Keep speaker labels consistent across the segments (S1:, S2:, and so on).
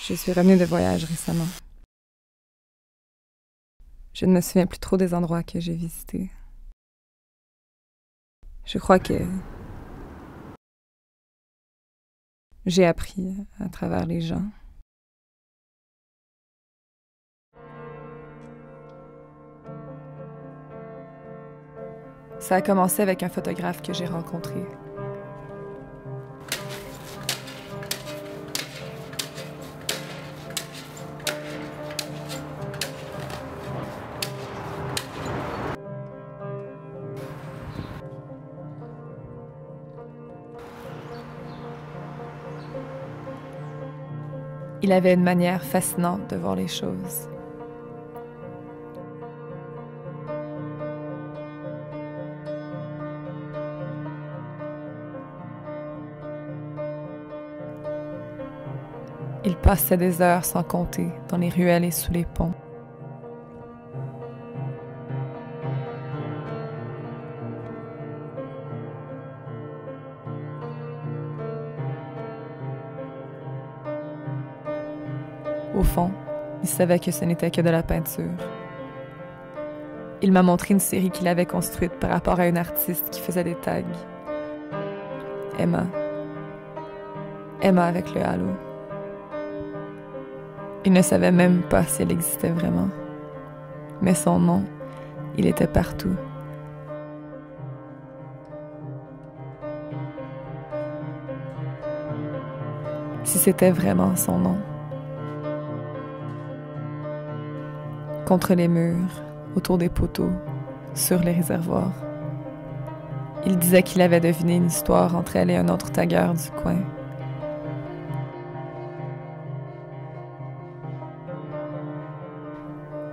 S1: Je suis revenue de voyage récemment. Je ne me souviens plus trop des endroits que j'ai visités. Je crois que j'ai appris à travers les gens. Ça a commencé avec un photographe que j'ai rencontré. Il avait une manière fascinante de voir les choses. Il passait des heures sans compter dans les ruelles et sous les ponts. Au fond, il savait que ce n'était que de la peinture. Il m'a montré une série qu'il avait construite par rapport à une artiste qui faisait des tags. Emma. Emma avec le halo. Il ne savait même pas si elle existait vraiment. Mais son nom, il était partout. Si c'était vraiment son nom. Contre les murs, autour des poteaux, sur les réservoirs. Il disait qu'il avait deviné une histoire entre elle et un autre tagueur du coin.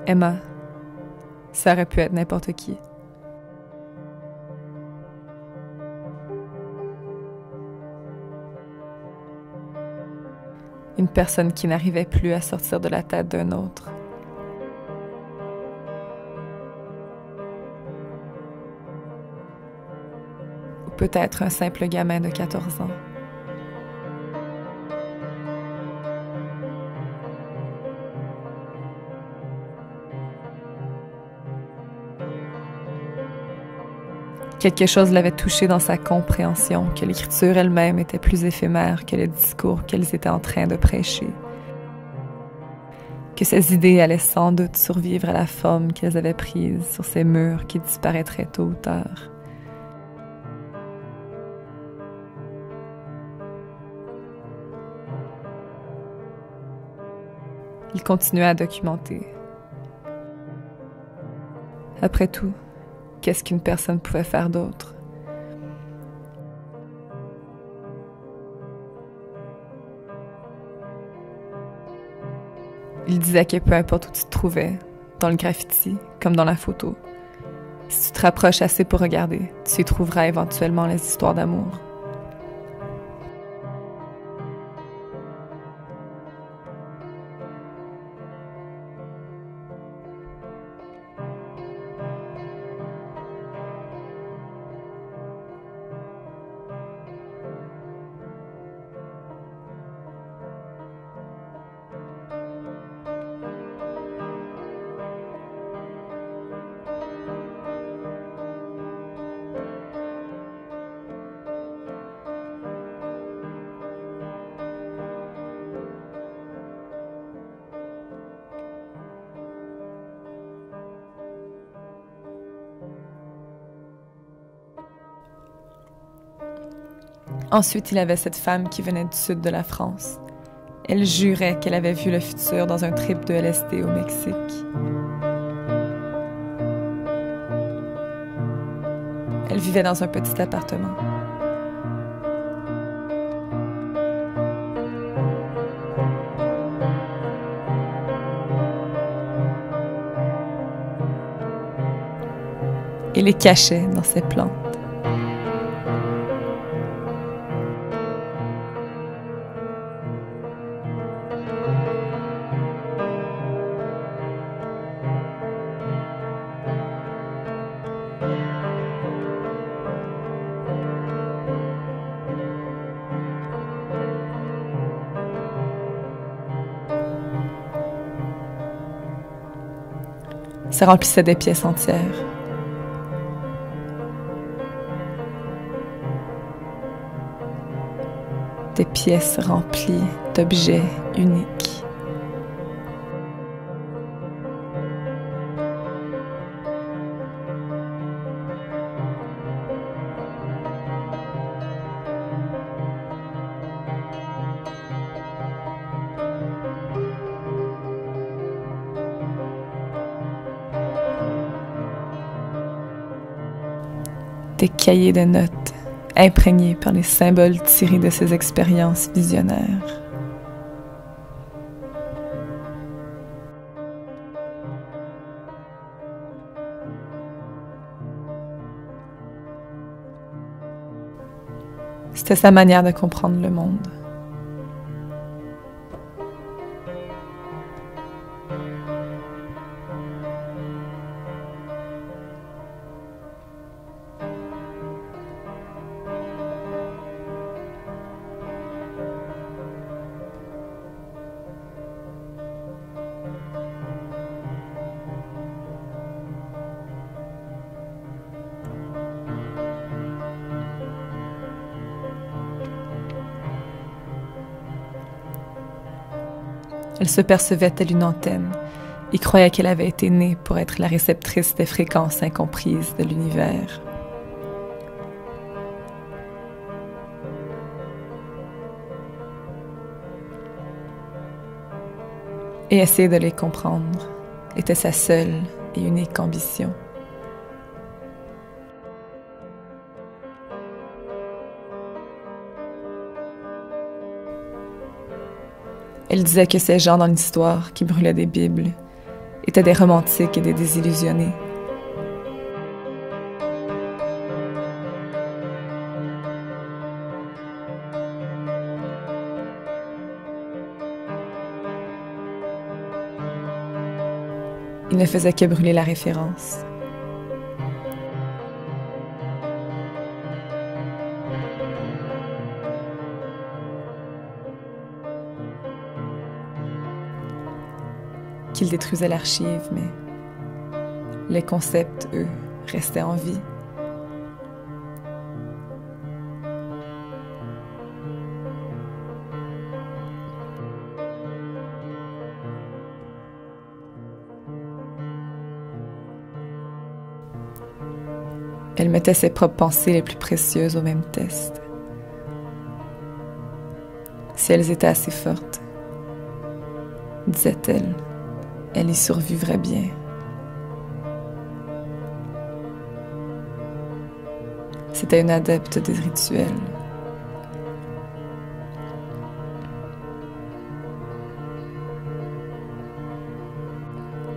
S1: Emma, ça aurait pu être n'importe qui. Une personne qui n'arrivait plus à sortir de la tête d'un autre. Ou peut-être un simple gamin de 14 ans. Quelque chose l'avait touché dans sa compréhension que l'écriture elle-même était plus éphémère que le discours qu'elles étaient en train de prêcher. Que ces idées allaient sans doute survivre à la forme qu'elles avaient prise sur ces murs qui disparaîtraient tôt ou tard. Il continuait à documenter. Après tout, qu'est-ce qu'une personne pouvait faire d'autre? Il disait que peu importe où tu te trouvais, dans le graffiti comme dans la photo, si tu te rapproches assez pour regarder, tu y trouveras éventuellement les histoires d'amour. Ensuite, il avait cette femme qui venait du sud de la France. Elle jurait qu'elle avait vu le futur dans un trip de LSD au Mexique. Elle vivait dans un petit appartement. Et les cachait dans ses plantes. Ça remplissait des pièces entières. Des pièces remplies d'objets uniques. Des cahiers de notes imprégnés par les symboles tirés de ses expériences visionnaires. C'était sa manière de comprendre le monde. Elle se percevait telle une antenne et croyait qu'elle avait été née pour être la réceptrice des fréquences incomprises de l'univers. Et essayer de les comprendre était sa seule et unique ambition. Elle disait que ces gens dans l'histoire qui brûlaient des Bibles étaient des romantiques et des désillusionnés. Ils ne faisaient que brûler la référence. Qu'ils détruisaient l'archive, mais les concepts, eux, restaient en vie. Elle mettait ses propres pensées les plus précieuses au même test. Si elles étaient assez fortes, disait-elle, elle y survivrait bien. C'était une adepte des rituels.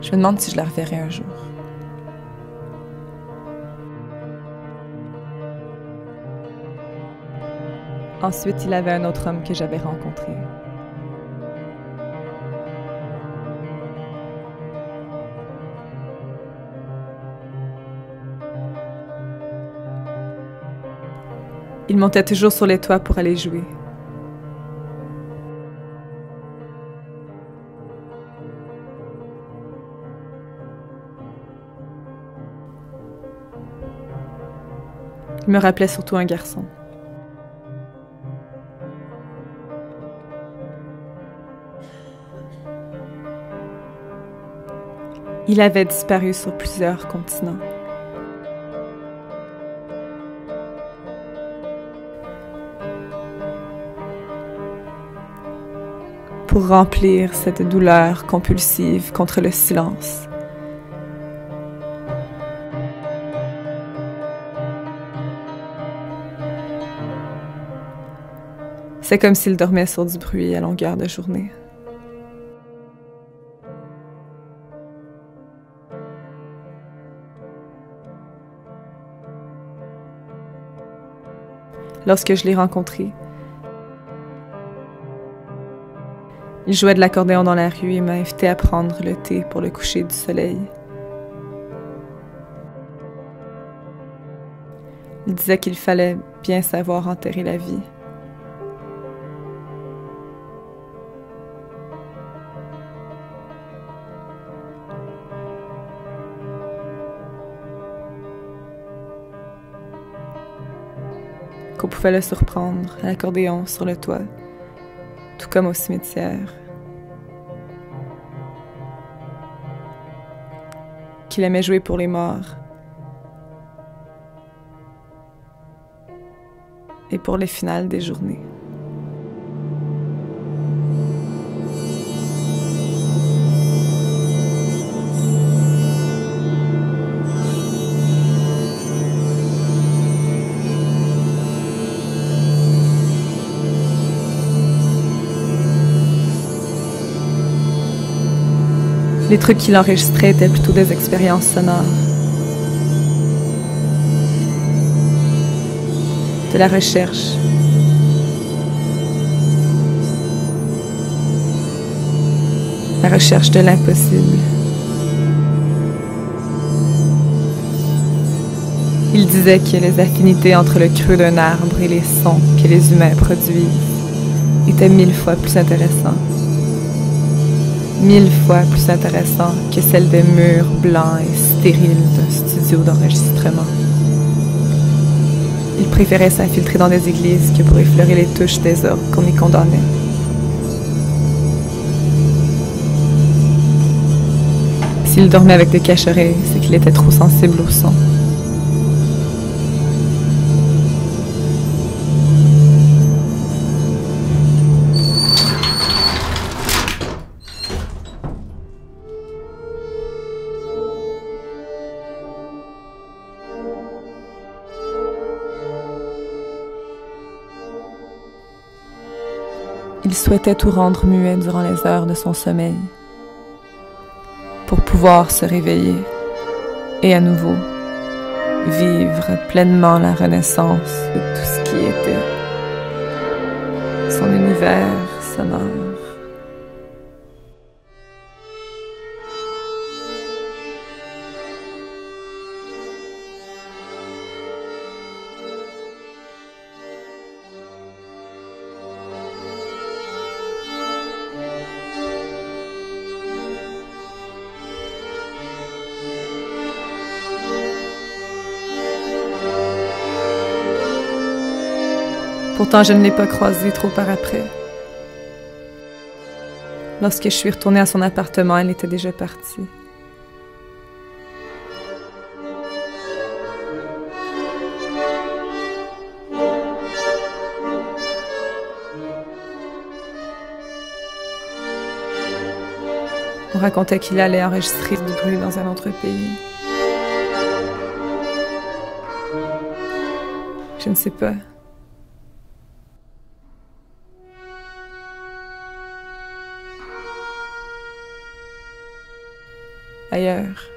S1: Je me demande si je la reverrai un jour. Ensuite, il y avait un autre homme que j'avais rencontré. Il montait toujours sur les toits pour aller jouer. Il me rappelait surtout un garçon. Il avait disparu sur plusieurs continents. Pour remplir cette douleur compulsive contre le silence. C'est comme s'il dormait sur du bruit à longueur de journée. Lorsque je l'ai rencontré, il jouait de l'accordéon dans la rue et m'a invité à prendre le thé pour le coucher du soleil. Il disait qu'il fallait bien savoir enterrer la vie. qu'on pouvait le surprendre à l'accordéon sur le toit, tout comme au cimetière. Qu'il aimait jouer pour les morts et pour les finales des journées. Les trucs qu'il enregistrait étaient plutôt des expériences sonores. De la recherche. La recherche de l'impossible. Il disait que les affinités entre le creux d'un arbre et les sons que les humains produisent étaient 1000 fois plus intéressants. 1000 fois plus intéressant que celle des murs blancs et stériles d'un studio d'enregistrement. Il préférait s'infiltrer dans des églises que pour effleurer les touches des orgues qu'on y condamnait. S'il dormait avec des cache-oreilles, c'est qu'il était trop sensible au son. Il souhaitait tout rendre muet durant les heures de son sommeil, pour pouvoir se réveiller et à nouveau vivre pleinement la renaissance de tout ce qui était son univers sonore. Pourtant, je ne l'ai pas croisée trop par après. Lorsque je suis retournée à son appartement, elle était déjà partie. On racontait qu'il allait enregistrer du bruit dans un autre pays. Je ne sais pas. Ailleurs.